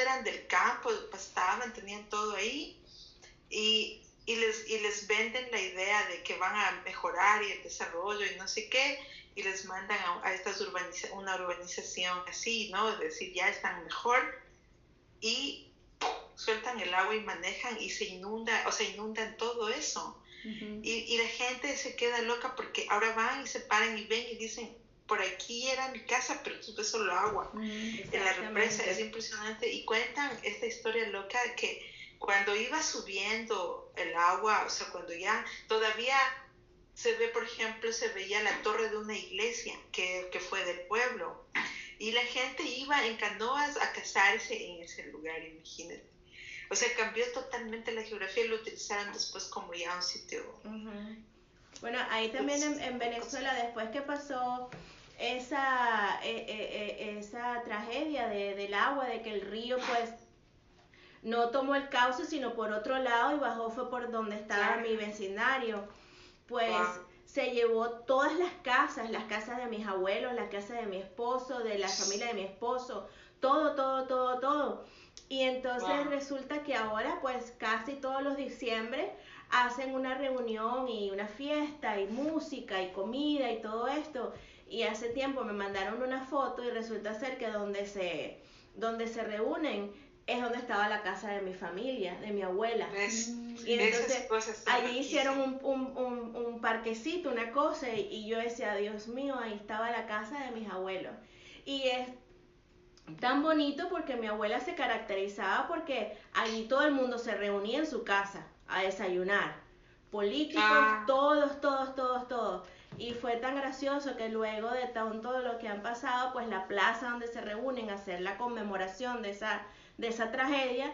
eran del campo, pastaban, tenían todo ahí, y les venden la idea de que van a mejorar y el desarrollo y no sé qué, y les mandan a estas una urbanización así, ¿no? Es decir, ya están mejor, y sueltan el agua y manejan y se inunda, o sea, inundan todo eso. Uh-huh. Y la gente se queda loca porque ahora van y se paran y ven y dicen, por aquí era mi casa, pero tú ves solo agua. En la represa es impresionante. Y cuentan esta historia loca que cuando iba subiendo el agua, o sea, cuando ya todavía se ve, por ejemplo, se veía la torre de una iglesia que fue del pueblo. Y la gente iba en canoas a casarse en ese lugar, imagínate. O sea, cambió totalmente la geografía y lo utilizaron después como ya un sitio. Uh-huh. Bueno, ahí también en Venezuela, después que pasó esa tragedia del agua, de que el río pues no tomó el cauce sino por otro lado y bajó fue por donde estaba mi vecindario, pues se llevó todas las casas de mis abuelos, la casa de mi esposo, de la familia de mi esposo, todo. Y entonces resulta que ahora pues casi todos los diciembre hacen una reunión y una fiesta y música y comida y todo esto. Y hace tiempo me mandaron una foto y resulta ser que donde se reúnen es donde estaba la casa de mi familia, de mi abuela. Y entonces allí hicieron un parquecito, una cosa, y yo decía, Dios mío, ahí estaba la casa de mis abuelos. Y es tan bonito porque mi abuela se caracterizaba porque allí todo el mundo se reunía en su casa a desayunar. Políticos, todos. Y fue tan gracioso que luego de todo lo que han pasado, pues la plaza donde se reúnen a hacer la conmemoración de esa tragedia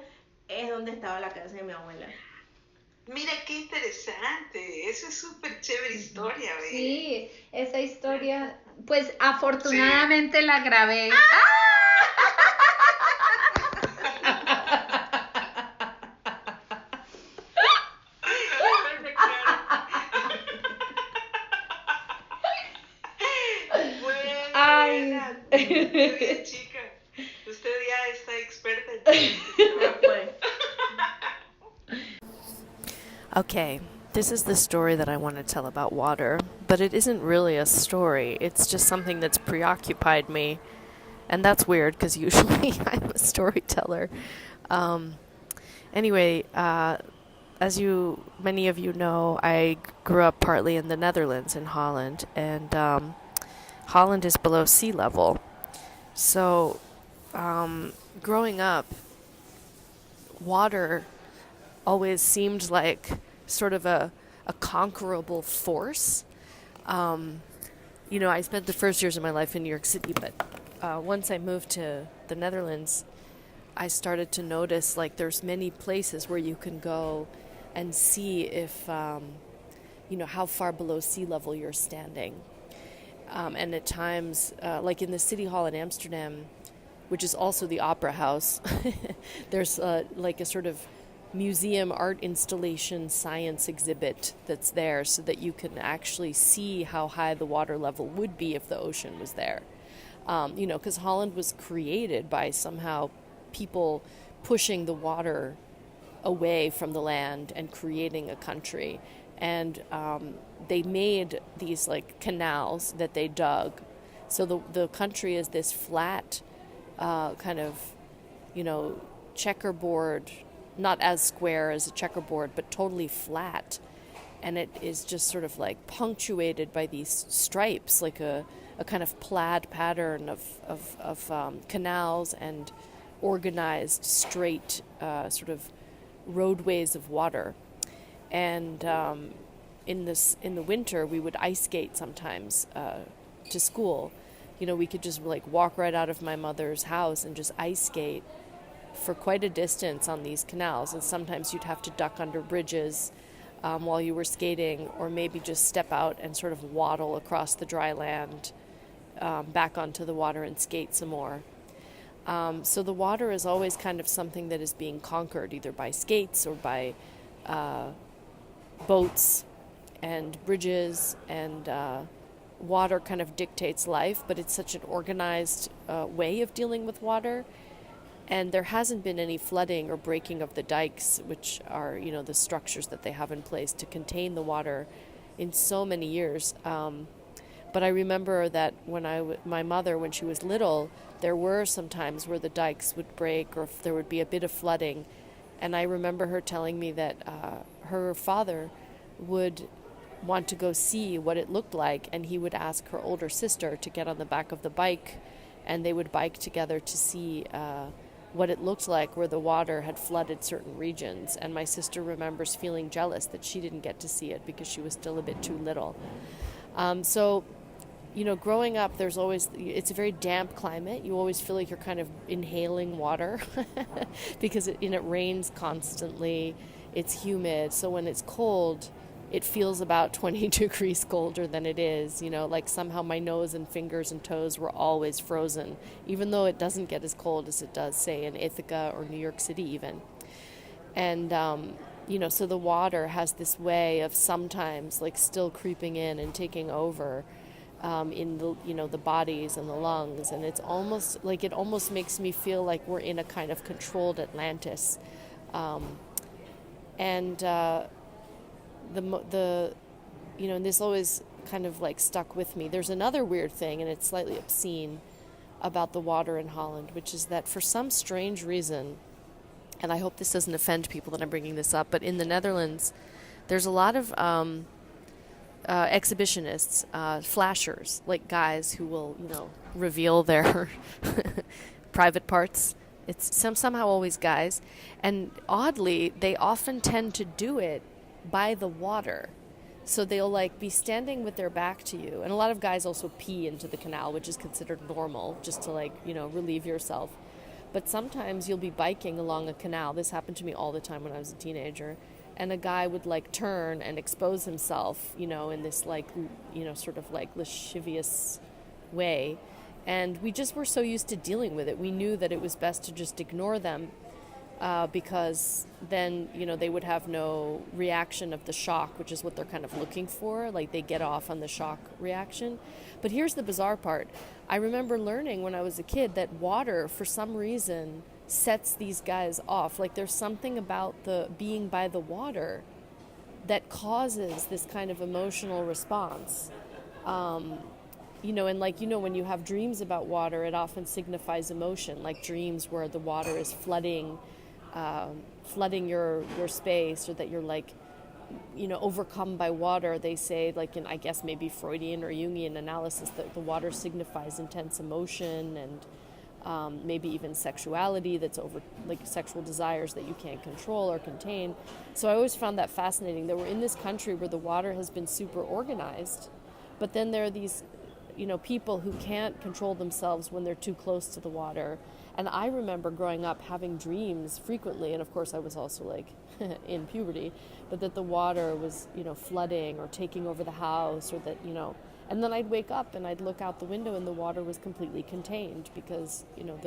es donde estaba la casa de mi abuela. Mira qué interesante, eso es súper chévere historia, ¿ves? Sí, esa historia, pues afortunadamente la grabé. Ay, chica, usted ya está experta en Okay, this is the story that I want to tell about water, but it isn't really a story. It's just something that's preoccupied me, and that's weird because usually I'm a storyteller. Anyway, as many of you know, I grew up partly in the Netherlands, in Holland, and Holland is below sea level. So, growing up, water always seemed like sort of a conquerable force. I spent the first years of my life in New York City, but once I moved to the Netherlands, I started to notice like there's many places where you can go and see if, how far below sea level you're standing. And at times, like in the City Hall in Amsterdam, which is also the Opera House, there's like a sort of museum art installation science exhibit that's there so that you can actually see how high the water level would be if the ocean was there. Because Holland was created by somehow people pushing the water away from the land and creating a country. And they made these like canals that they dug. So the country is this flat kind of, checkerboard, not as square as a checkerboard, but totally flat. And it is just sort of like punctuated by these stripes, like a kind of plaid pattern of canals and organized straight sort of roadways of water. And in the winter, we would ice skate sometimes to school. We could just like walk right out of my mother's house and just ice skate for quite a distance on these canals. And sometimes you'd have to duck under bridges while you were skating, or maybe just step out and sort of waddle across the dry land back onto the water and skate some more. So the water is always kind of something that is being conquered, either by skates or by boats and bridges, and water kind of dictates life, but it's such an organized way of dealing with water. And there hasn't been any flooding or breaking of the dikes, which are, you know, the structures that they have in place to contain the water in so many years. But I remember that when my mother, when she was little, there were some times where the dikes would break or if there would be a bit of flooding. And I remember her telling me that her father would want to go see what it looked like, and he would ask her older sister to get on the back of the bike, and they would bike together to see what it looked like where the water had flooded certain regions. And my sister remembers feeling jealous that she didn't get to see it because she was still a bit too little. So, you know, growing up, it's a very damp climate. You always feel like you're kind of inhaling water because it rains constantly. It's humid. So when it's cold, it feels about 20 degrees colder than it is. You know, like somehow my nose and fingers and toes were always frozen, even though it doesn't get as cold as it does, say, in Ithaca or New York City even. And, you know, so the water has this way of sometimes like still creeping in and taking over in the, you know, the bodies and the lungs. And it's almost like, it almost makes me feel like we're in a kind of controlled Atlantis. The you know, and this always kind of like stuck with me. There's another weird thing, and it's slightly obscene, about the water in Holland, which is that for some strange reason, and I hope this doesn't offend people that I'm bringing this up, but in the Netherlands, there's a lot of exhibitionists, flashers, like guys who will, you know, reveal their private parts. It's somehow always guys, and oddly, they often tend to do it by the water. So they'll like be standing with their back to you, and a lot of guys also pee into the canal, which is considered normal, just to like, you know, relieve yourself. But sometimes you'll be biking along a canal. This happened to me all the time when I was a teenager, and a guy would like turn and expose himself, you know, in this like, you know, sort of like lascivious way. And we just were so used to dealing with it. We knew that it was best to just ignore them because then, you know, they would have no reaction of the shock, which is what they're kind of looking for. Like they get off on the shock reaction. But here's the bizarre part. I remember learning when I was a kid that water, for some reason, sets these guys off. Like there's something about the being by the water that causes this kind of emotional response. You know, and like, you know, when you have dreams about water, it often signifies emotion, like dreams where the water is flooding your space, or that you're like, you know, overcome by water. They say, like in, I guess maybe Freudian or Jungian analysis, that the water signifies intense emotion and maybe even sexuality, that's over, like sexual desires that you can't control or contain. So I always found that fascinating, that we're in this country where the water has been super organized, but then there are these, you know, people who can't control themselves when they're too close to the water. And I remember growing up having dreams frequently, and of course I was also like in puberty, but that the water was, you know, flooding or taking over the house, or that, you know, and then I'd wake up and I'd look out the window and the water was completely contained because, you know,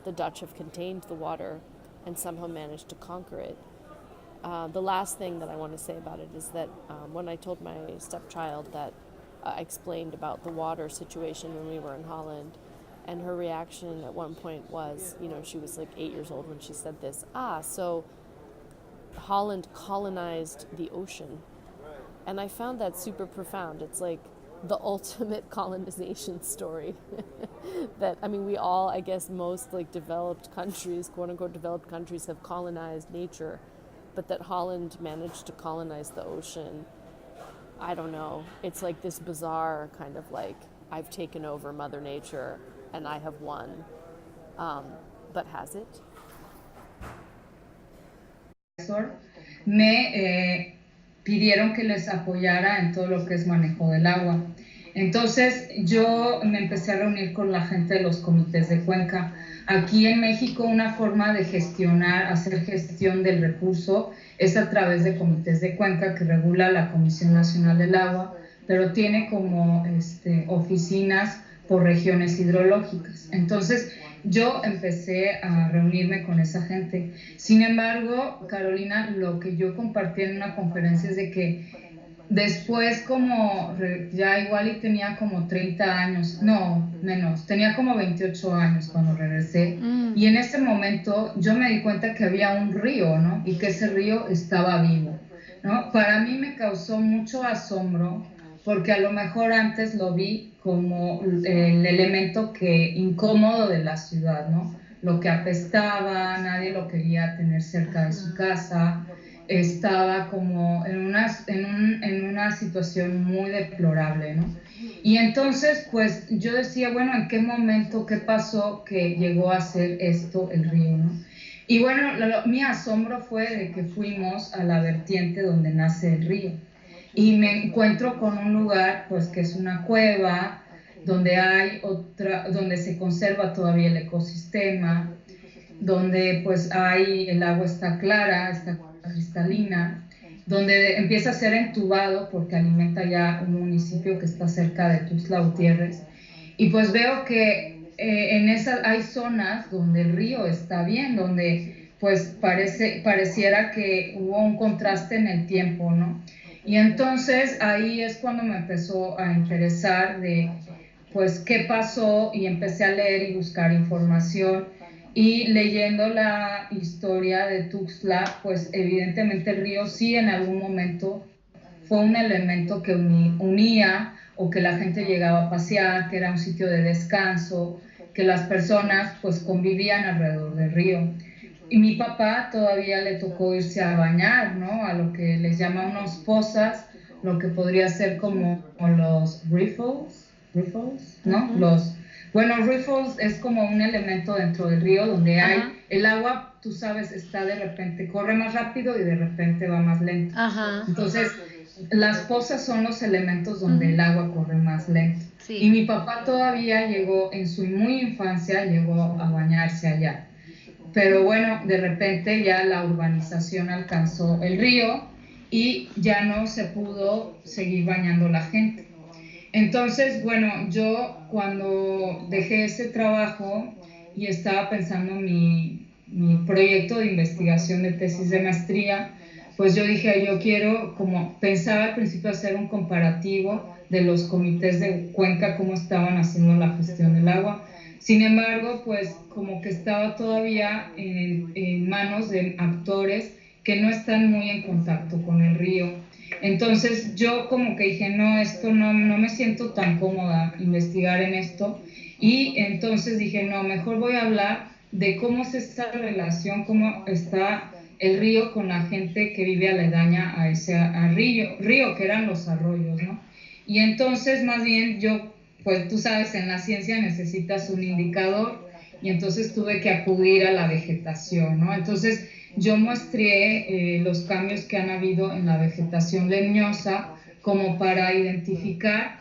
the Dutch have contained the water and somehow managed to conquer it. The last thing that I want to say about it is that when I told my stepchild that I explained about the water situation when we were in Holland, and her reaction at one point was, you know, she was like 8 years old when she said this, so Holland colonized the ocean. And I found that super profound. It's like the ultimate colonization story. That, I mean, we all, I guess most like developed countries, quote unquote developed countries, have colonized nature, but that Holland managed to colonize the ocean, I don't know. It's like this bizarre kind of like, I've taken over Mother Nature and I have won. But has it? Me pidieron que les apoyara en todo lo que es manejo del agua. Entonces yo me empecé a reunir con la gente de los comités de cuenca. Aquí en México una forma de gestionar, hacer gestión del recurso es a través de comités de cuenca que regula la Comisión Nacional del Agua, pero tiene como oficinas por regiones hidrológicas. Entonces yo empecé a reunirme con esa gente. Sin embargo, Carolina, lo que yo compartí en una conferencia es de que después como ya igual y tenía como 30 años, no, menos, tenía como 28 años cuando regresé. Y en ese momento yo me di cuenta que había un río, ¿no? Y que ese río estaba vivo, ¿no? Para mí me causó mucho asombro porque a lo mejor antes lo vi como el elemento incómodo de la ciudad, ¿no? Lo que apestaba, nadie lo quería tener cerca de su casa, estaba como en una situación muy deplorable, ¿no? Y entonces, pues yo decía, bueno, ¿en qué momento, qué pasó que llegó a ser esto el río, ¿no? Y bueno, mi asombro fue de que fuimos a la vertiente donde nace el río. Y me encuentro con un lugar, pues que es una cueva, donde se conserva todavía el ecosistema, donde pues el agua está clara, está cristalina, donde empieza a ser entubado porque alimenta ya un municipio que está cerca de Tuxtla Gutiérrez. Y pues veo que hay zonas donde el río está bien, donde pues pareciera que hubo un contraste en el tiempo, ¿no? Y entonces ahí es cuando me empezó a interesar de pues qué pasó y empecé a leer y buscar información. Y leyendo la historia de Tuxtla, pues evidentemente el río sí en algún momento fue un elemento que unía o que la gente llegaba a pasear, que era un sitio de descanso, que las personas pues convivían alrededor del río. Y mi papá todavía le tocó irse a bañar, ¿no? A lo que les llaman unos pozas, lo que podría ser como los riffles, ¿no? Riffles es como un elemento dentro del río donde hay el agua, tú sabes, está de repente, corre más rápido y de repente va más lento. Entonces, las pozas son los elementos donde el agua corre más lento. Sí. Y mi papá todavía en su muy infancia, llegó a bañarse allá. Pero bueno, de repente ya la urbanización alcanzó el río y ya no se pudo seguir bañando la gente. Entonces, bueno, yo cuando dejé ese trabajo y estaba pensando mi proyecto de investigación de tesis de maestría, pues yo dije, yo quiero, como pensaba al principio, hacer un comparativo de los comités de Cuenca, cómo estaban haciendo la gestión del agua. Sin embargo, pues como que estaba todavía en manos de actores que no están muy en contacto con el río. Entonces yo como que dije, no me siento tan cómoda investigar en esto, y entonces dije, no, mejor voy a hablar de cómo es esta relación, cómo está el río con la gente que vive aledaña a ese río, que eran los arroyos, ¿no? Y entonces más bien pues tú sabes, en la ciencia necesitas un indicador, y entonces tuve que acudir a la vegetación, ¿no? Entonces yo muestré los cambios que han habido en la vegetación leñosa como para identificar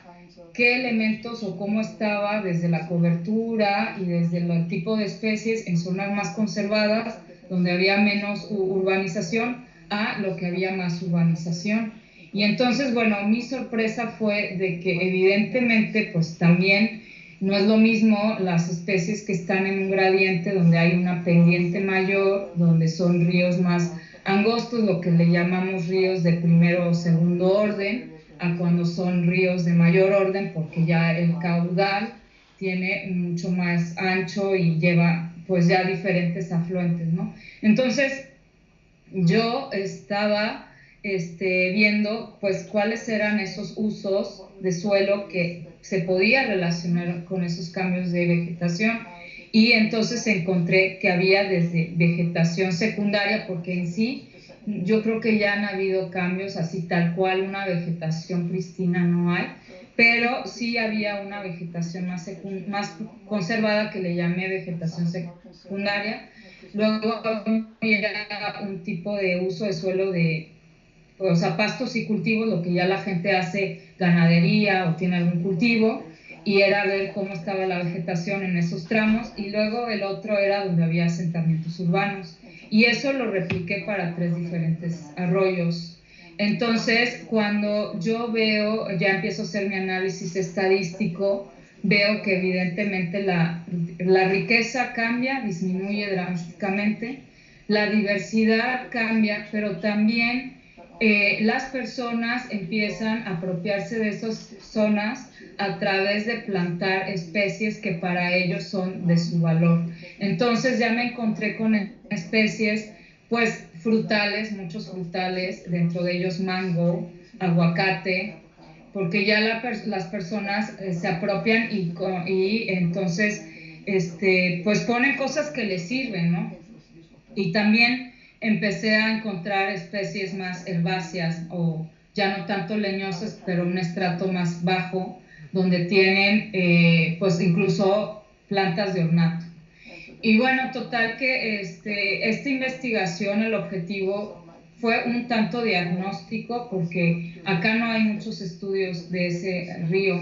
qué elementos o cómo estaba desde la cobertura y desde el tipo de especies en zonas más conservadas, donde había menos urbanización, a lo que había más urbanización. Y entonces, bueno, mi sorpresa fue de que evidentemente pues también no es lo mismo las especies que están en un gradiente donde hay una pendiente mayor, donde son ríos más angostos, lo que le llamamos ríos de primero o segundo orden, a cuando son ríos de mayor orden, porque ya el caudal tiene mucho más ancho y lleva pues ya diferentes afluentes, ¿no? Entonces yo estaba viendo pues cuáles eran esos usos de suelo que se podía relacionar con esos cambios de vegetación, y entonces encontré que había desde vegetación secundaria, porque en sí yo creo que ya han habido cambios así tal cual, una vegetación pristina no hay, pero sí había una vegetación más conservada que le llamé vegetación secundaria. Luego había un tipo de uso de suelo o sea, pastos y cultivos, lo que ya la gente hace ganadería o tiene algún cultivo, y era ver cómo estaba la vegetación en esos tramos, y luego el otro era donde había asentamientos urbanos, y eso lo repliqué para 3 diferentes arroyos. Entonces, cuando yo ya empiezo a hacer mi análisis estadístico, veo que evidentemente la riqueza cambia, disminuye drásticamente, la diversidad cambia, pero también las personas empiezan a apropiarse de esas zonas a través de plantar especies que para ellos son de su valor. Entonces ya me encontré con especies pues frutales, muchos frutales, dentro de ellos mango, aguacate, porque ya las personas se apropian y entonces pues ponen cosas que les sirven, ¿no? Y también empecé a encontrar especies más herbáceas o ya no tanto leñosas, pero un estrato más bajo, donde tienen pues incluso plantas de ornato. Y bueno, total que esta investigación, el objetivo fue un tanto diagnóstico, porque acá no hay muchos estudios de ese río,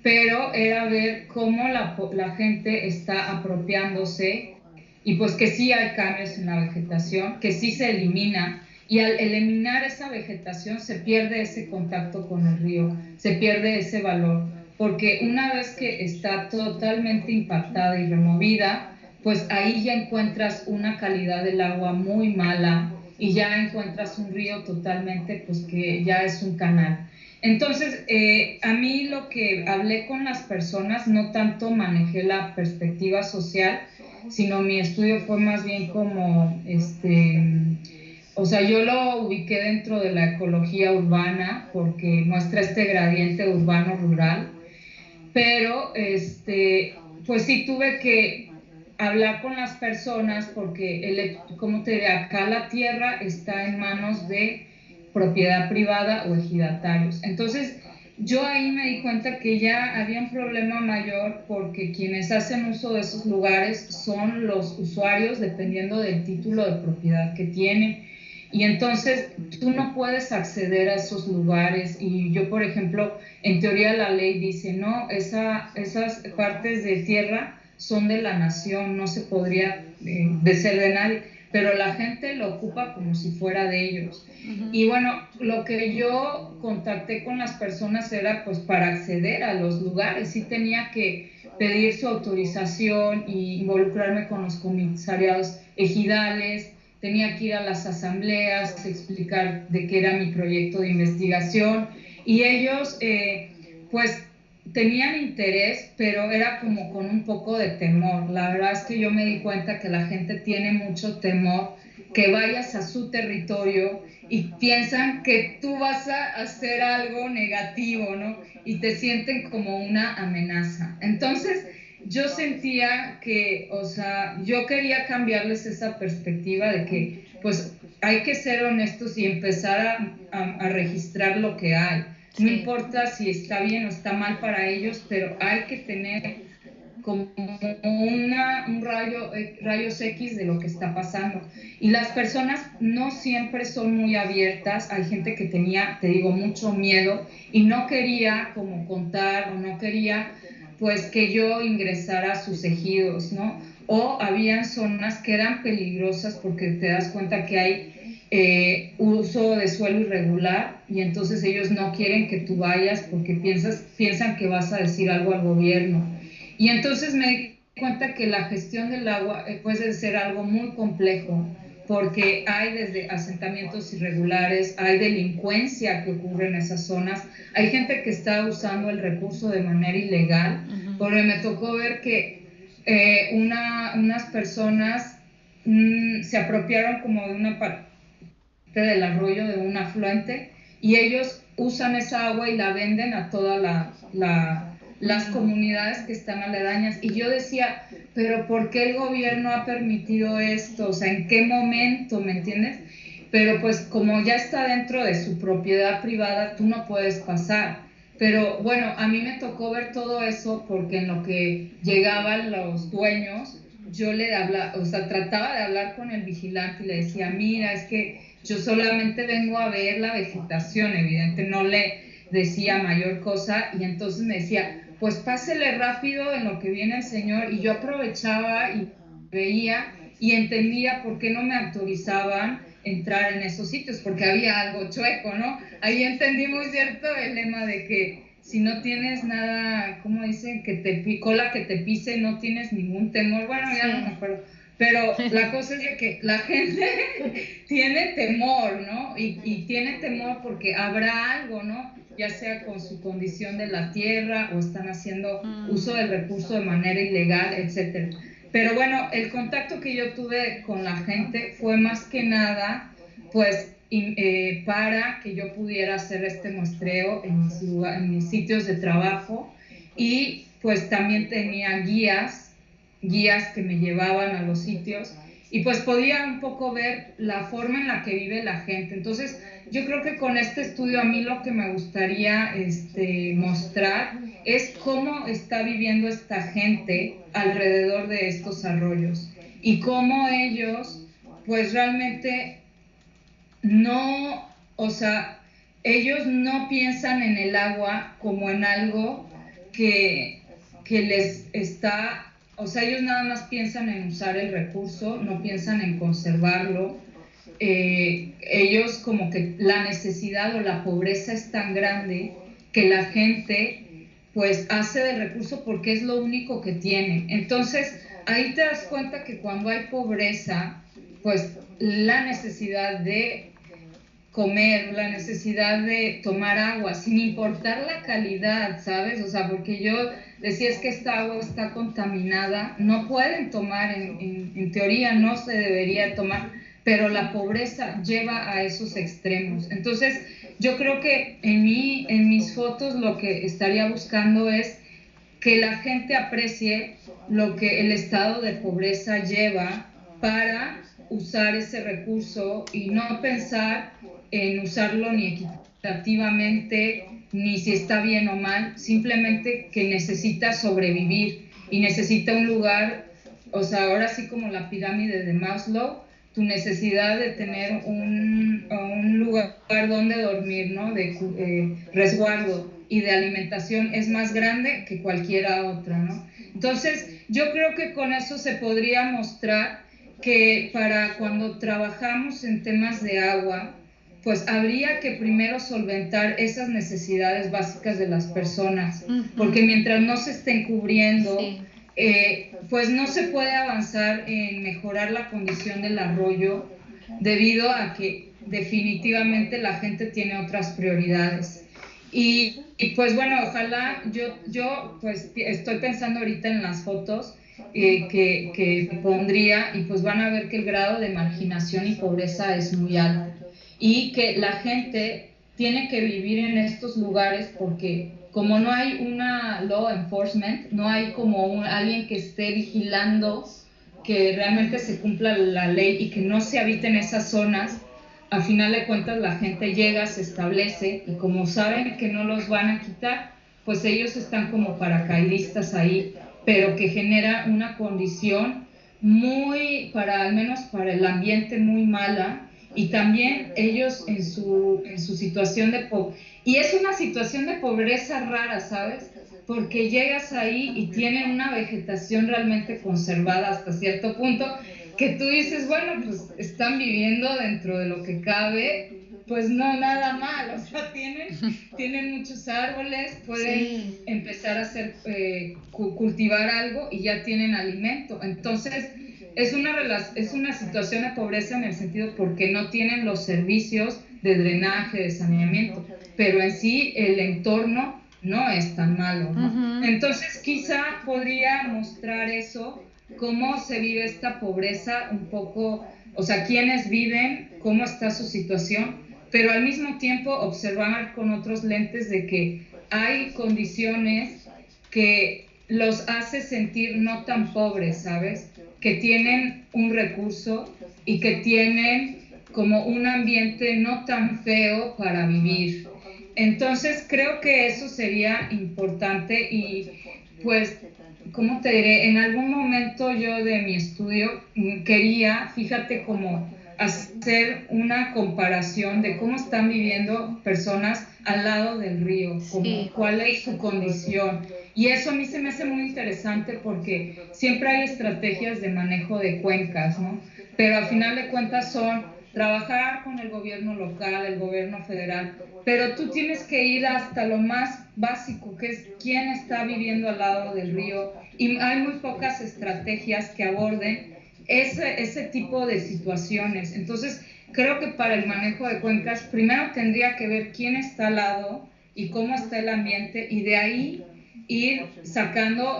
pero era ver cómo la gente está apropiándose y pues que sí hay cambios en la vegetación, que sí se elimina, y al eliminar esa vegetación se pierde ese contacto con el río, se pierde ese valor, porque una vez que está totalmente impactada y removida, pues ahí ya encuentras una calidad del agua muy mala y ya encuentras un río totalmente, pues que ya es un canal. Entonces, a mí lo que hablé con las personas, no tanto manejé la perspectiva social, sino mi estudio fue más bien como, o sea, yo lo ubiqué dentro de la ecología urbana, porque muestra este gradiente urbano-rural, pero, pues sí tuve que hablar con las personas, porque, como te diré, acá la tierra está en manos de propiedad privada o ejidatarios. Entonces, yo ahí me di cuenta que ya había un problema mayor, porque quienes hacen uso de esos lugares son los usuarios, dependiendo del título de propiedad que tienen. Y entonces tú no puedes acceder a esos lugares. Y yo, por ejemplo, en teoría la ley dice, no, esas partes de tierra son de la nación, no se podría de ser de nadie, pero la gente lo ocupa como si fuera de ellos. Y bueno, lo que yo contacté con las personas era pues para acceder a los lugares, sí tenía que pedir su autorización y involucrarme con los comisariados ejidales, tenía que ir a las asambleas, explicar de qué era mi proyecto de investigación, y ellos pues tenían interés, pero era como con un poco de temor. La verdad es que yo me di cuenta que la gente tiene mucho temor que vayas a su territorio y piensan que tú vas a hacer algo negativo, ¿no? Y te sienten como una amenaza. Entonces, yo sentía que, o sea, yo quería cambiarles esa perspectiva de que, pues, hay que ser honestos y empezar a registrar lo que hay. No importa si está bien o está mal para ellos, pero hay que tener como un rayos X de lo que está pasando. Y las personas no siempre son muy abiertas. Hay gente que tenía, te digo, mucho miedo y no quería como contar, o no quería pues que yo ingresara a sus ejidos, ¿no? O habían zonas que eran peligrosas, porque te das cuenta que hay uso de suelo irregular, y entonces ellos no quieren que tú vayas porque piensan que vas a decir algo al gobierno. Y entonces me di cuenta que la gestión del agua puede ser algo muy complejo, porque hay desde asentamientos irregulares, hay delincuencia que ocurre en esas zonas, hay gente que está usando el recurso de manera ilegal, porque me tocó ver que unas personas se apropiaron como de una parte del arroyo, de un afluente, y ellos usan esa agua y la venden a todas las comunidades que están aledañas. Y yo decía, pero ¿por qué el gobierno ha permitido esto? O sea, ¿en qué momento? ¿Me entiendes? Pero pues como ya está dentro de su propiedad privada, tú no puedes pasar. Pero bueno, a mí me tocó ver todo eso, porque en lo que llegaban los dueños, yo le hablaba, o sea, trataba de hablar con el vigilante y le decía, mira, es que yo solamente vengo a ver la vegetación, evidente, no le decía mayor cosa, y entonces me decía, pues pásele rápido en lo que viene el señor, y yo aprovechaba y veía y entendía por qué no me autorizaban entrar en esos sitios, porque había algo chueco, ¿no? Ahí entendí muy cierto el lema de que si no tienes nada, ¿cómo dicen? Que cola que te pise, no tienes ningún temor. Bueno, ya no me acuerdo. Pero la cosa es de que la gente tiene temor, ¿no? Y tiene temor porque habrá algo, ¿no? Ya sea con su condición de la tierra o están haciendo uso del recurso de manera ilegal, etcétera. Pero bueno, el contacto que yo tuve con la gente fue más que nada, pues, para que yo pudiera hacer este muestreo en mis sitios de trabajo, y pues también tenía guías que me llevaban a los sitios, y pues podía un poco ver la forma en la que vive la gente. Entonces yo creo que con este estudio a mí lo que me gustaría mostrar es cómo está viviendo esta gente alrededor de estos arroyos y cómo ellos pues realmente no, o sea, ellos no piensan en el agua como en algo que les está, o sea, ellos nada más piensan en usar el recurso, no piensan en conservarlo. Ellos como que la necesidad o la pobreza es tan grande que la gente pues hace del recurso porque es lo único que tiene. Entonces ahí te das cuenta que cuando hay pobreza, pues la necesidad de comer, la necesidad de tomar agua, sin importar la calidad, ¿sabes? O sea, porque yo decía, es que esta agua está contaminada, no pueden tomar, en teoría no se debería tomar, pero la pobreza lleva a esos extremos. Entonces, yo creo que en mis fotos lo que estaría buscando es que la gente aprecie lo que el estado de pobreza lleva para usar ese recurso y no pensar en usarlo ni equitativamente, ni si está bien o mal, simplemente que necesita sobrevivir y necesita un lugar, o sea, ahora sí como la pirámide de Maslow, tu necesidad de tener un lugar donde dormir, ¿no? De resguardo y de alimentación es más grande que cualquiera otra, ¿no? Entonces, yo creo que con eso se podría mostrar que para cuando trabajamos en temas de agua, pues habría que primero solventar esas necesidades básicas de las personas, porque mientras no se estén cubriendo, pues no se puede avanzar en mejorar la condición del arroyo, debido a que definitivamente la gente tiene otras prioridades. Y pues bueno, ojalá, yo pues estoy pensando ahorita en las fotos que pondría, y pues van a ver que el grado de marginación y pobreza es muy alto, y que la gente tiene que vivir en estos lugares porque como no hay una law enforcement, no hay como alguien que esté vigilando que realmente se cumpla la ley y que no se habiten esas zonas, a final de cuentas la gente llega, se establece, y como saben que no los van a quitar, pues ellos están como paracaidistas ahí, pero que genera una condición muy, al menos para el ambiente, muy mala. Y también ellos en su situación de pobreza, y es una situación de pobreza rara, ¿sabes? Porque llegas ahí y tienen una vegetación realmente conservada hasta cierto punto, que tú dices, bueno, pues están viviendo dentro de lo que cabe, pues no, nada mal, o sea, tienen muchos árboles, pueden empezar a hacer, cultivar algo y ya tienen alimento. Entonces, es una situación de pobreza en el sentido porque no tienen los servicios de drenaje, de saneamiento, pero en sí el entorno no es tan malo, ¿no? Entonces quizá podría mostrar eso, cómo se vive esta pobreza un poco, o sea, quiénes viven, cómo está su situación, pero al mismo tiempo observar con otros lentes de que hay condiciones que los hace sentir no tan pobres, ¿sabes? Que tienen un recurso y que tienen como un ambiente no tan feo para vivir. Entonces creo que eso sería importante, y pues, ¿cómo te diré? En algún momento yo de mi estudio quería, fíjate, como hacer una comparación de cómo están viviendo personas al lado del río, como cuál es su condición. Y eso a mí se me hace muy interesante porque siempre hay estrategias de manejo de cuencas, ¿no? Pero al final de cuentas son trabajar con el gobierno local, el gobierno federal, pero tú tienes que ir hasta lo más básico, que es quién está viviendo al lado del río, y hay muy pocas estrategias que aborden ese tipo de situaciones. Entonces, creo que para el manejo de cuencas, primero tendría que ver quién está al lado y cómo está el ambiente, y de ahí ir sacando,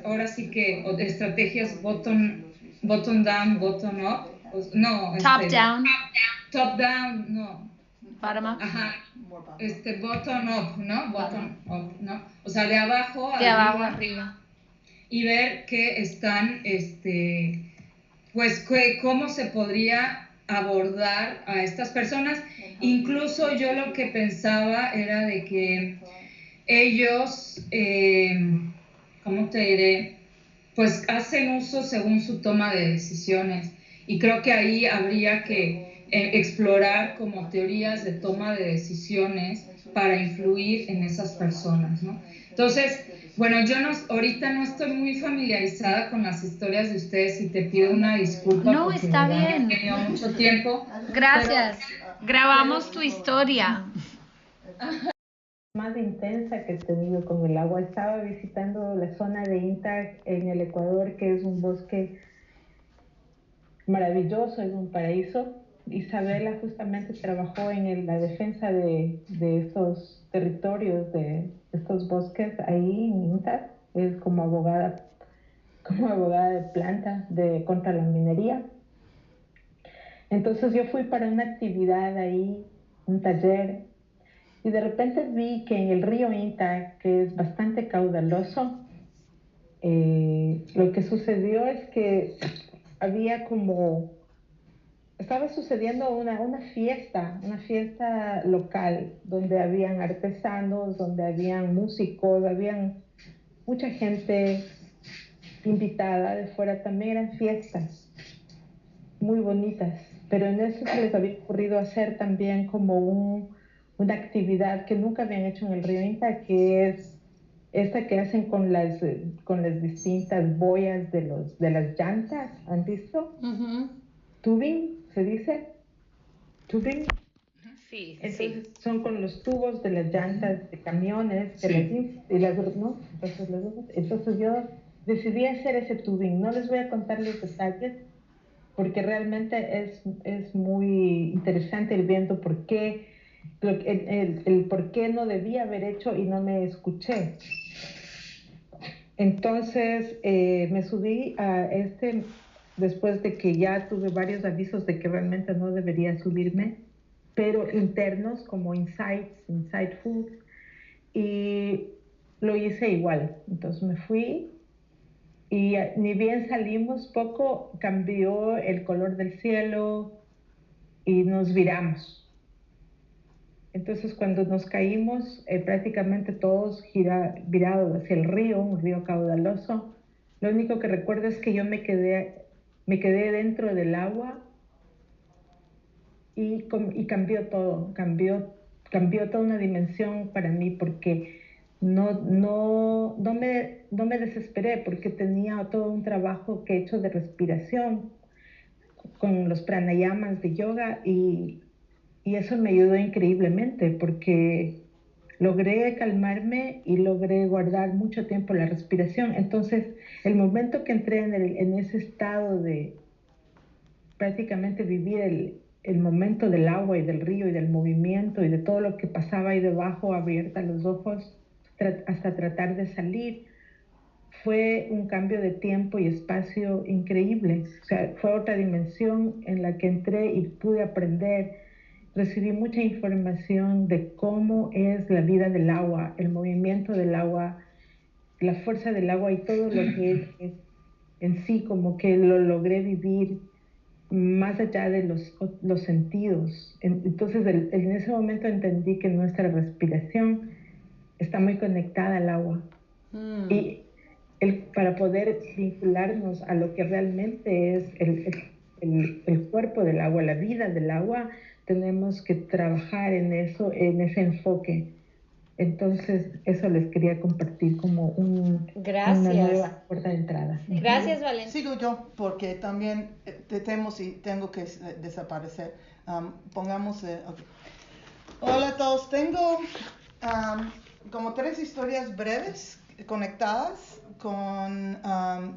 ahora sí que, estrategias bottom down, bottom up, no, top down, no. Bottom up. Ajá, bottom up, ¿no? Bottom up, ¿no? O sea, de abajo arriba. Y ver qué están, pues, cómo se podría abordar a estas personas. Incluso yo lo que pensaba era de que ellos, ¿cómo te diré? Pues hacen uso según su toma de decisiones, y creo que ahí habría que explorar como teorías de toma de decisiones para influir en esas personas, ¿no? Entonces, bueno, yo ahorita no estoy muy familiarizada con las historias de ustedes y te pido una disculpa. No, está bien. He tenido mucho tiempo. Gracias. Grabamos tu historia. Más intensa que he tenido con el agua. Estaba visitando la zona de Intac en el Ecuador, que es un bosque maravilloso, es un paraíso. Isabela justamente trabajó en la defensa de estos territorios, de estos bosques ahí en Intac. Es como abogada de planta contra la minería. Entonces yo fui para una actividad ahí, un taller, y de repente vi que en el río Intac, que es bastante caudaloso, lo que sucedió es que estaba sucediendo una fiesta local, donde habían artesanos, donde habían músicos, habían mucha gente invitada de fuera, también eran fiestas muy bonitas, pero en eso se les había ocurrido hacer también como una actividad que nunca habían hecho en el río Intac, que es esta que hacen con las distintas boyas de las llantas. ¿Han visto? Uh-huh. Tubing, ¿se dice? Tubing. Sí. Entonces son con los tubos de las llantas de camiones, ¿no? Entonces yo decidí hacer ese tubing. No les voy a contar los detalles, porque realmente es muy interesante ir viendo por qué, el por qué no debía haber hecho y no me escuché. Entonces me subí a después de que ya tuve varios avisos de que realmente no debería subirme, pero internos como insightful, y lo hice igual. Entonces me fui, y ni bien salimos, poco cambió el color del cielo y nos viramos. Entonces cuando nos caímos, prácticamente todos virados hacia el río, un río caudaloso. Lo único que recuerdo es que yo me quedé dentro del agua, y cambió todo, cambió toda una dimensión para mí, porque no me desesperé, porque tenía todo un trabajo que he hecho de respiración con los pranayamas de yoga, y eso me ayudó increíblemente, porque logré calmarme y logré guardar mucho tiempo la respiración. Entonces, el momento que entré en ese estado de prácticamente vivir el momento del agua y del río y del movimiento y de todo lo que pasaba ahí debajo, abierta los ojos hasta tratar de salir, fue un cambio de tiempo y espacio increíble. O sea, fue otra dimensión en la que entré y pude aprender. Recibí mucha información de cómo es la vida del agua, el movimiento del agua, la fuerza del agua y todo lo que es en sí, como que lo logré vivir más allá de los sentidos. Entonces, en ese momento entendí que nuestra respiración está muy conectada al agua. Y para poder vincularnos a lo que realmente es el cuerpo del agua, la vida del agua, tenemos que trabajar en ese enfoque. Entonces, eso les quería compartir como una nueva puerta de entrada. Gracias, Valencia. Sigo yo, porque también te temo si tengo que desaparecer. Pongamos... Okay. Hola a todos. Tengo como 3 historias breves conectadas con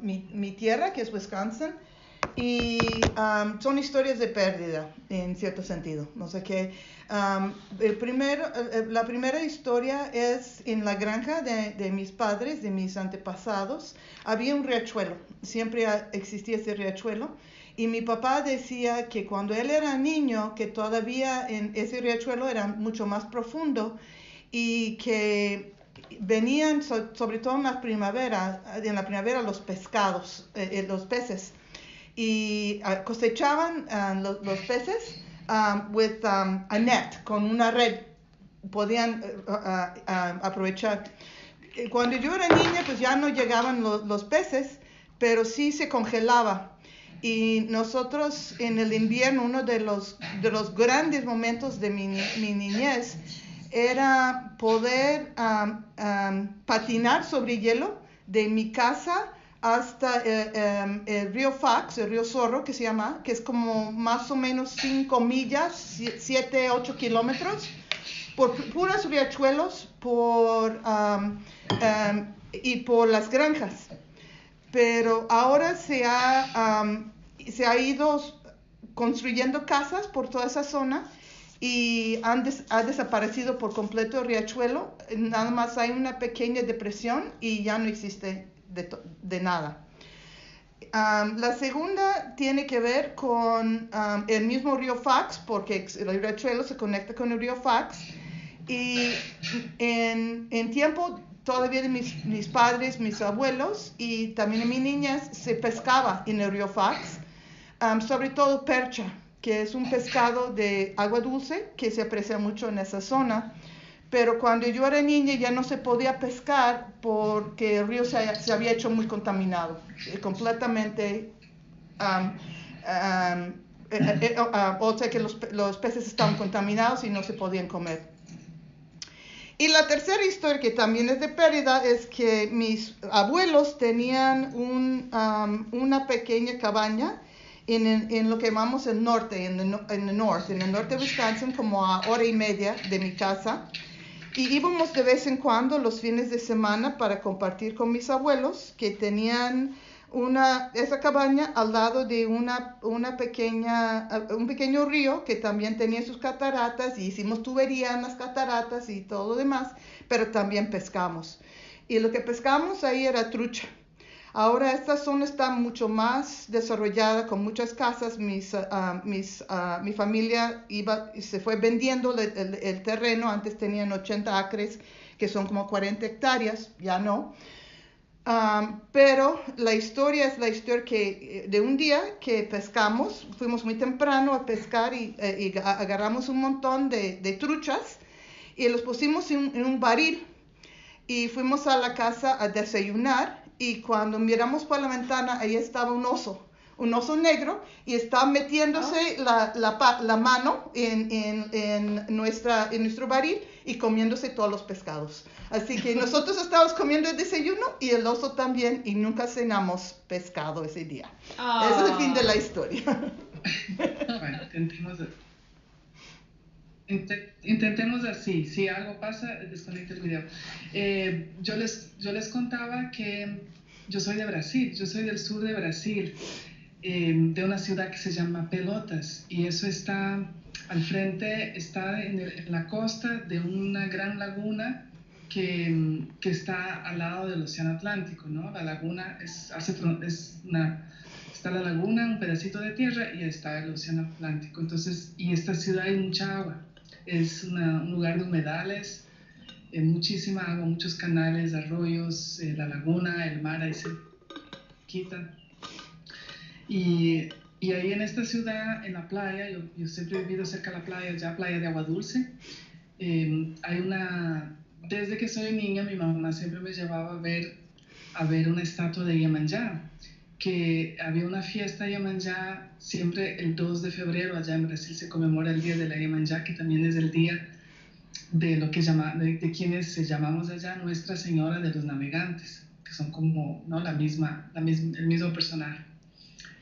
mi tierra, que es Wisconsin, y son historias de pérdida, en cierto sentido. No sé qué. La primera historia es en la granja de mis padres, de mis antepasados. Había un riachuelo, siempre existía ese riachuelo. Y mi papá decía que cuando él era niño, que todavía en ese riachuelo era mucho más profundo y que venían, sobre todo en la primavera los pescados, los peces. Y cosechaban los peces with a net, con una red, podían aprovechar. Cuando yo era niña, pues ya no llegaban los peces, pero sí se congelaba. Y nosotros en el invierno, uno de los grandes momentos de mi niñez era poder patinar sobre hielo de mi casa hasta el río Fax, el río Zorro, que se llama, que es como más o menos 5 millas, 7, 8 kilómetros, por puros riachuelos y por las granjas. Pero ahora se ha ido construyendo casas por toda esa zona y ha desaparecido por completo el riachuelo. Nada más hay una pequeña depresión y ya no existe de nada. La segunda tiene que ver con el mismo río Fax, porque el riachuelo se conecta con el río Fax. Y en tiempo todavía de mis padres, mis abuelos y también en mi niñez se pescaba en el río Fax, sobre todo percha, que es un pescado de agua dulce que se aprecia mucho en esa zona. Pero cuando yo era niña ya no se podía pescar porque el río se había hecho muy contaminado, completamente, o sea que los peces estaban contaminados y no se podían comer. Y la tercera historia, que también es de pérdida, es que mis abuelos tenían una pequeña cabaña en lo que llamamos el norte, en el norte de Wisconsin, como a hora y media de mi casa. Y íbamos de vez en cuando los fines de semana para compartir con mis abuelos, que tenían esa cabaña al lado de un pequeño río que también tenía sus cataratas, y hicimos tubería en las cataratas y todo lo demás, pero también pescamos. Y lo que pescamos ahí era trucha. Ahora esta zona está mucho más desarrollada, con muchas casas. Mi familia se fue vendiendo el terreno. Antes tenían 80 acres, que son como 40 hectáreas, ya no. Pero la historia es la historia de un día que pescamos. Fuimos muy temprano a pescar y agarramos un montón de truchas y los pusimos en un barril y fuimos a la casa a desayunar. Y cuando miramos por la ventana, ahí estaba un oso negro, y estaba metiéndose la mano en nuestro barril y comiéndose todos los pescados. Así que nosotros estábamos comiendo el desayuno y el oso también, y nunca cenamos pescado ese día. Ese es el fin de la historia. Bueno, intentemos así. Si algo pasa, desconecte el video. Yo les contaba que yo soy de Brasil, yo soy del sur de Brasil, de una ciudad que se llama Pelotas, y eso está al frente, está en la costa de una gran laguna que está al lado del Océano Atlántico, ¿no? La laguna está la laguna, un pedacito de tierra, y está el Océano Atlántico. Entonces, y esta ciudad hay mucha agua. Es un lugar de humedales, muchísima agua, muchos canales, arroyos, la laguna, el mar, ahí se quita. Y ahí en esta ciudad, en la playa, yo siempre he vivido cerca de la playa, ya playa de agua dulce. Desde que soy niña, mi mamá siempre me llevaba a ver una estatua de Iemanjá, que había una fiesta Iemanjá siempre el 2 de febrero. Allá en Brasil se conmemora el día de la Iemanjá, que también es el día de lo que de quienes llamamos allá Nuestra Señora de los Navegantes, que son como, ¿no?, el mismo personaje.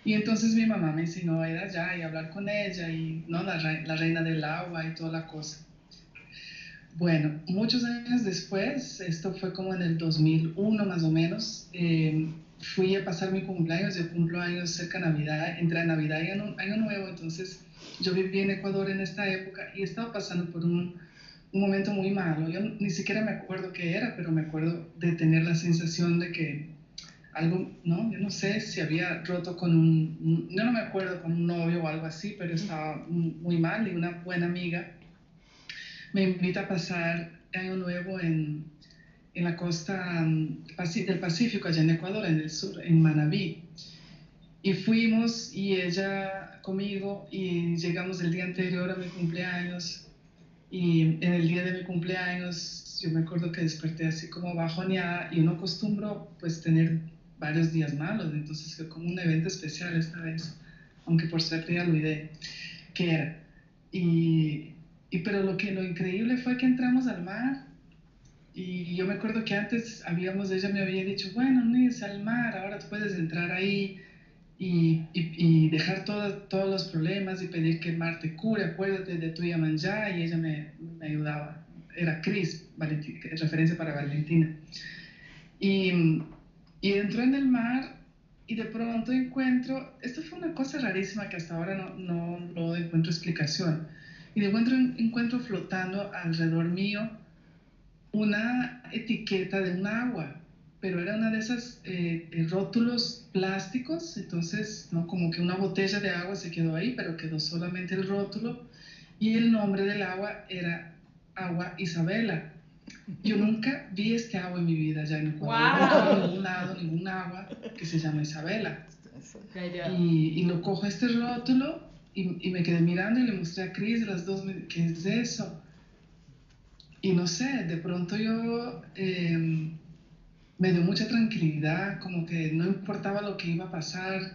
Y entonces mi mamá me enseñó a ir allá y hablar con ella, y ¿no?, la reina del agua y toda la cosa. Bueno, muchos años después, esto fue como en el 2001 más o menos, fui a pasar mi cumpleaños. Yo cumplo años cerca de Navidad, entre Navidad y Año Nuevo, entonces yo viví en Ecuador en esta época y estaba pasando por un momento muy malo. Yo ni siquiera me acuerdo qué era, pero me acuerdo de tener la sensación de que algo, ¿no? Yo no sé si había roto yo no me acuerdo, con un novio o algo así, pero estaba muy mal, y una buena amiga me invita a pasar Año Nuevo en la costa del Pacífico, allá en Ecuador, en el sur, en Manabí. Y fuimos, y ella conmigo, y llegamos el día anterior a mi cumpleaños. Y en el día de mi cumpleaños yo me acuerdo que desperté así como bajoneada, y uno acostumbro pues tener varios días malos, entonces fue como un evento especial esta vez, aunque por suerte ya olvidé qué era. Pero lo increíble fue que entramos al mar, y yo me acuerdo que antes ella me había dicho, bueno, no es al mar, ahora tú puedes entrar ahí y dejar todos los problemas y pedir que el mar te cure, acuérdate de tu Iemanjá, y ella me ayudaba. Era Cris, referencia para Valentina. Y entró en el mar, y de pronto esto fue una cosa rarísima que hasta ahora no encuentro explicación, y de pronto encuentro flotando alrededor mío una etiqueta de un agua, pero era una de esas rótulos plásticos, entonces, ¿no? Como que una botella de agua se quedó ahí, pero quedó solamente el rótulo, y el nombre del agua era Agua Isabela. Yo nunca vi este agua en mi vida ya en Ecuador. Wow. No hay en ningún lado ningún agua que se llama Isabela. Y lo cojo este rótulo, y me quedé mirando, y le mostré a Cris, las dos, ¿qué es eso? Y no sé, de pronto yo me dio mucha tranquilidad, como que no importaba lo que iba a pasar,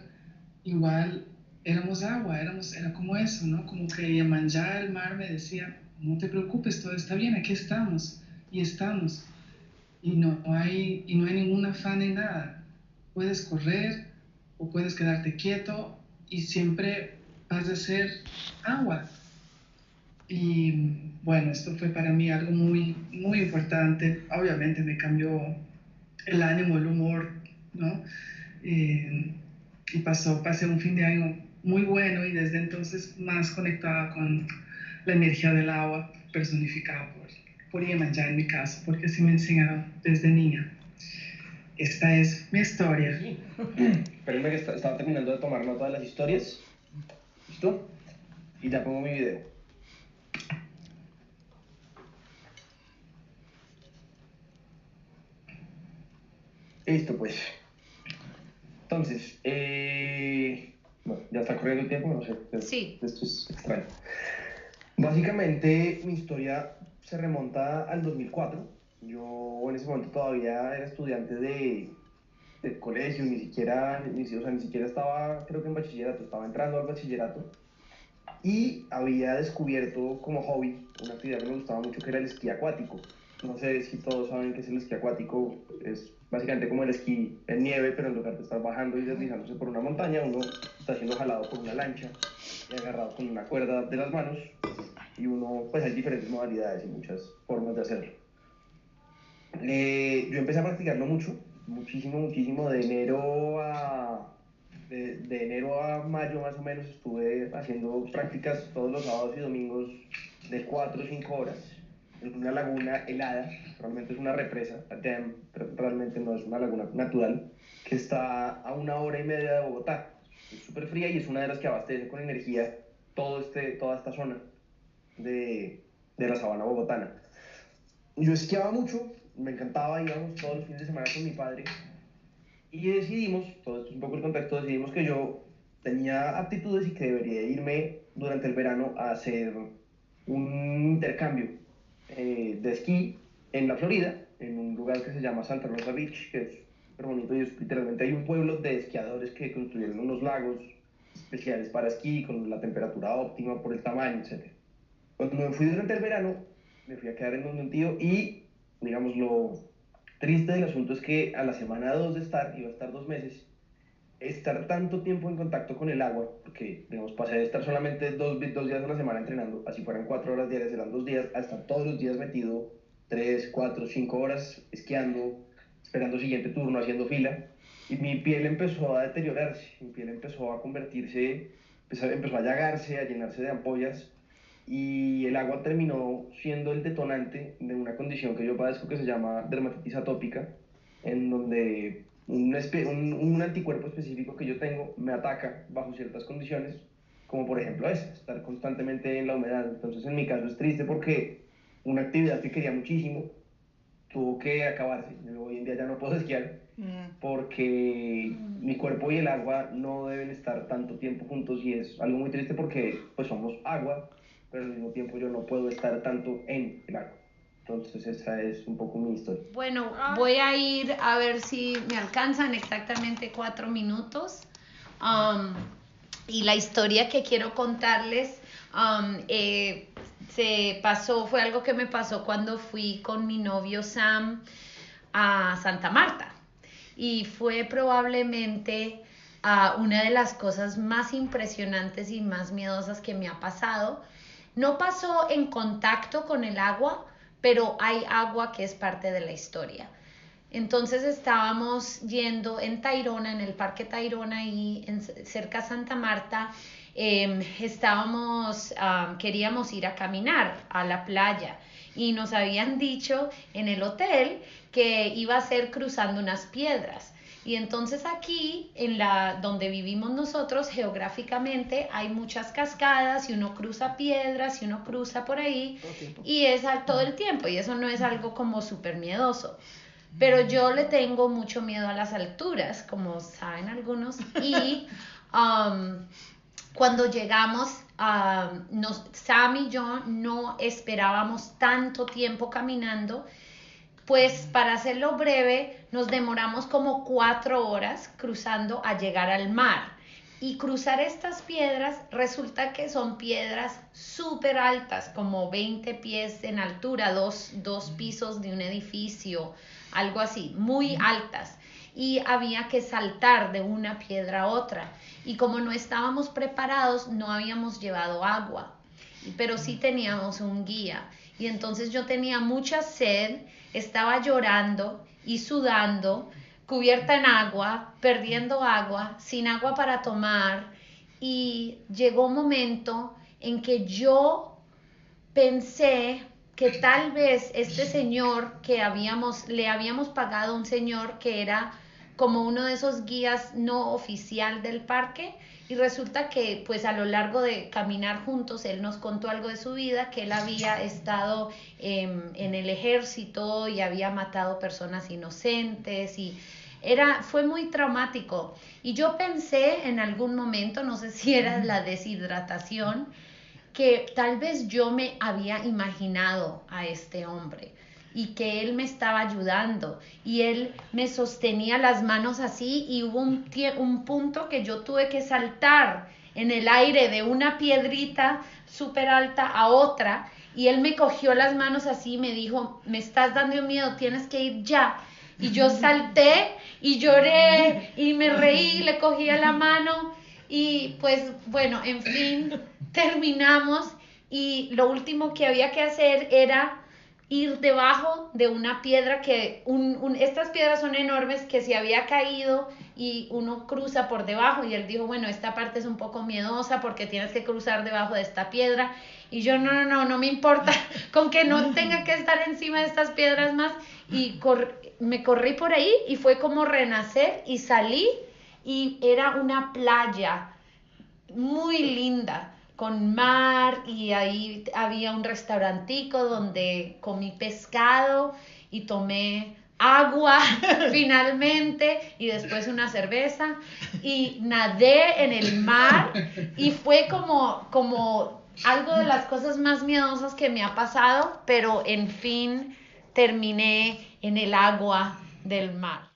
igual éramos agua, era como eso, ¿no? Como que Iemanjá, el mar, me decía, no te preocupes, todo está bien, aquí estamos, y estamos. Y no hay ningún afán en nada. Puedes correr o puedes quedarte quieto, y siempre vas a ser agua. Y bueno, esto fue para mí algo muy, muy importante. Obviamente me cambió el ánimo, el humor, ¿no? Y pasé un fin de año muy bueno, y desde entonces más conectada con la energía del agua, personificada por Iemanjá en mi caso, porque así me enseñaron desde niña. Esta es mi historia. Espérenme que estaba terminando de tomar nota de las historias. ¿Listo? Y ya pongo mi video. Listo, pues. Entonces, bueno, ya está corriendo el tiempo, no sé. Sí. Esto es extraño. Básicamente, mi historia se remonta al 2004. Yo en ese momento todavía era estudiante de colegio, ni siquiera estaba, creo que en bachillerato, estaba entrando al bachillerato, y había descubierto como hobby una actividad que me gustaba mucho, que era el esquí acuático. No sé si todos saben qué es el esquí acuático. Es básicamente como el esquí en nieve, pero en lugar de estar bajando y deslizándose por una montaña, uno está siendo jalado por una lancha y agarrado con una cuerda de las manos, y pues hay diferentes modalidades y muchas formas de hacerlo. Yo empecé a practicarlo muchísimo, de enero a mayo más o menos. Estuve haciendo prácticas todos los sábados y domingos de 4 o 5 horas en una laguna helada. Realmente es una represa, realmente no es una laguna natural, que está a 1 hora y media de Bogotá. Es súper fría, y es una de las que abastece con energía toda esta zona de la sabana bogotana. Yo esquiaba mucho, me encantaba, íbamos todos los fines de semana con mi padre, y decidimos, todo esto es un poco el contexto, decidimos que yo tenía aptitudes y que debería irme durante el verano a hacer un intercambio de esquí en la Florida, en un lugar que se llama Santa Rosa Beach, que es súper bonito, y literalmente hay un pueblo de esquiadores que construyeron unos lagos especiales para esquí, con la temperatura óptima por el tamaño, etc. Cuando me fui durante el verano, me fui a quedar en donde un tío, y digamos lo triste del asunto es que a la semana 2 de iba a estar 2 meses, estar tanto tiempo en contacto con el agua, porque digamos pasé de estar solamente dos días a la semana entrenando, así fueran 4 horas diarias, eran 2 días, a estar todos los días metido 3, 4, 5 horas esquiando, esperando siguiente turno, haciendo fila. y mi piel empezó a deteriorarse, mi piel empezó a convertirse, empezó a llagarse, a llenarse de ampollas, y el agua terminó siendo el detonante de una condición que yo padezco que se llama dermatitis atópica, en donde un anticuerpo específico que yo tengo me ataca bajo ciertas condiciones, como por ejemplo estar constantemente en la humedad. Entonces en mi caso es triste porque una actividad que quería muchísimo tuvo que acabarse. Hoy en día ya no puedo esquiar porque mi cuerpo y el agua no deben estar tanto tiempo juntos, y es algo muy triste porque pues somos agua, pero al mismo tiempo yo no puedo estar tanto en el agua. Entonces esa es un poco mi historia. Bueno, voy a ir a ver si me alcanzan exactamente 4 minutos. Y la historia que quiero contarles fue algo que me pasó cuando fui con mi novio Sam a Santa Marta. Y fue probablemente una de las cosas más impresionantes y más miedosas que me ha pasado. No pasó en contacto con el agua, pero hay agua que es parte de la historia. Entonces estábamos yendo en Tayrona, en el Parque Tayrona, ahí cerca de Santa Marta. Queríamos ir a caminar a la playa y nos habían dicho en el hotel que iba a ser cruzando unas piedras. Y entonces aquí, donde vivimos nosotros, geográficamente hay muchas cascadas y uno cruza piedras y uno cruza por ahí y es todo el tiempo, y eso no es algo como súper miedoso. Pero yo le tengo mucho miedo a las alturas, como saben algunos, y cuando llegamos, Sam y yo no esperábamos tanto tiempo caminando. Pues para hacerlo breve, nos demoramos como 4 horas cruzando a llegar al mar. Y cruzar estas piedras resulta que son piedras súper altas, como 20 pies en altura, dos pisos de un edificio, algo así, muy altas. Y había que saltar de una piedra a otra. Y como no estábamos preparados, no habíamos llevado agua, pero sí teníamos un guía. Y entonces yo tenía mucha sed, estaba llorando y sudando, cubierta en agua, perdiendo agua, sin agua para tomar. Y llegó un momento en que yo pensé que tal vez este señor que le habíamos pagado a un señor que era como uno de esos guías no oficial del parque, y resulta que pues a lo largo de caminar juntos él nos contó algo de su vida, que él había estado en el ejército y había matado personas inocentes, y fue muy traumático. Y yo pensé en algún momento, no sé si era la deshidratación, que tal vez yo me había imaginado a este hombre y que él me estaba ayudando y él me sostenía las manos así, y hubo un punto que yo tuve que saltar en el aire de una piedrita súper alta a otra, y él me cogió las manos así y me dijo: me estás dando miedo, tienes que ir ya. Y yo salté y lloré y me reí, le cogía la mano, y pues bueno, en fin, terminamos, y lo último que había que hacer era ir debajo de una piedra que estas piedras son enormes, que se había caído y uno cruza por debajo, y él dijo: bueno, esta parte es un poco miedosa porque tienes que cruzar debajo de esta piedra. Y yo no me importa con que no tenga que estar encima de estas piedras más, y me corrí por ahí y fue como renacer, y salí y era una playa muy linda con mar, y ahí había un restaurantico donde comí pescado y tomé agua finalmente, y después una cerveza, y nadé en el mar, y fue como algo de las cosas más miedosas que me ha pasado, pero en fin terminé en el agua del mar.